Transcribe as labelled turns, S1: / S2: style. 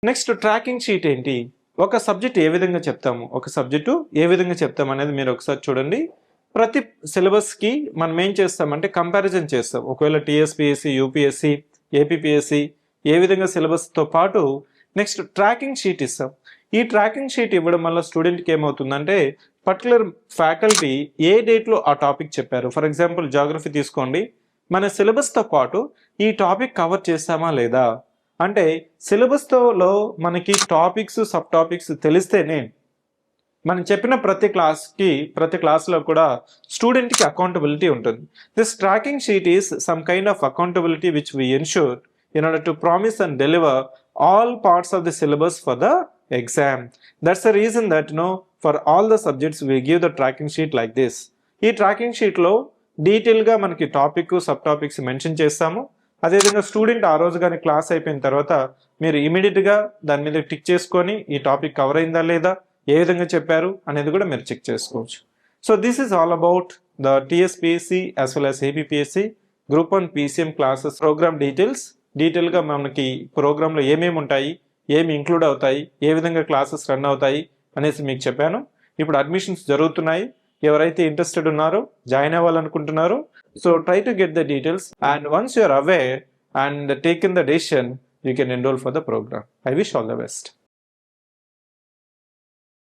S1: Next tracking sheet ఏంటి, ఒక subject ఏ విధంగా చెప్తాము, ఒక సబ్జెక్టు ఏ విధంగా చెప్తాం అనేది మీరు ఒకసారి చూడండి. ప్రతి సిలబస్కి మనం ఏం చేస్తామంటే కంపారిజన్ చేస్తాం. ఒకవేళ టీఎస్పీఎస్సి, యూపీఎస్సి, ఏపీపీఎస్సి ఏ విధంగా సిలబస్తో పాటు నెక్స్ట్ ట్రాకింగ్ షీట్ ఇస్తాం. ఈ ట్రాకింగ్ షీట్ ఇవ్వడం వల్ల స్టూడెంట్కి ఏమవుతుందంటే పర్టికులర్ ఫ్యాకల్టీ ఏ డేట్లో ఆ టాపిక్ చెప్పారు. ఫర్ ఎగ్జాంపుల్ జాగ్రఫీ తీసుకోండి, మన సిలబస్తో పాటు ఈ టాపిక్ కవర్ చేస్తామా లేదా అంటే సిలబస్లో మనకి టాపిక్స్ సబ్ టాపిక్స్ తెలిస్తేనే మనం చెప్పిన ప్రతి క్లాస్లో కూడా స్టూడెంట్కి అకౌంటబిలిటీ ఉంటుంది. This tracking sheet is some kind of accountability which we ensure in order to promise and deliver all parts of the syllabus for the exam. That's the reason that for all the subjects we give the tracking sheet like this. ఈ tracking షీట్లో డీటెయిల్గా మనకి topic sub topics mention చేస్తాము. అదేవిధంగా student ఆ రోజు కానీ class అయిపోయిన తర్వాత మీరు ఇమీడియట్గా దాని మీద టిక్ చేసుకొని ఈ టాపిక్ కవర్ అయిందా లేదా, ఏ విధంగా చెప్పారు అనేది కూడా మీరు చెక్ చేసుకోవచ్చు. So this is all about the TSPSC as well as APPSC group 1 PCM classes program డీటెయిల్గా మనకి ప్రోగ్రాంలో ఏమేమి ఉంటాయి, ఏమి ఇంక్లూడ్ అవుతాయి, ఏ విధంగా క్లాసెస్ రన్ అవుతాయి అనేసి మీకు చెప్పాను. ఇప్పుడు అడ్మిషన్స్ జరుగుతున్నాయి. ఎవరైతే ఇంట్రెస్టెడ్ ఉన్నారో జాయిన్ అవ్వాలనుకుంటున్నారో so try to get the details and once you are aware and take in the decision you can enrol for the programme. I wish all the best.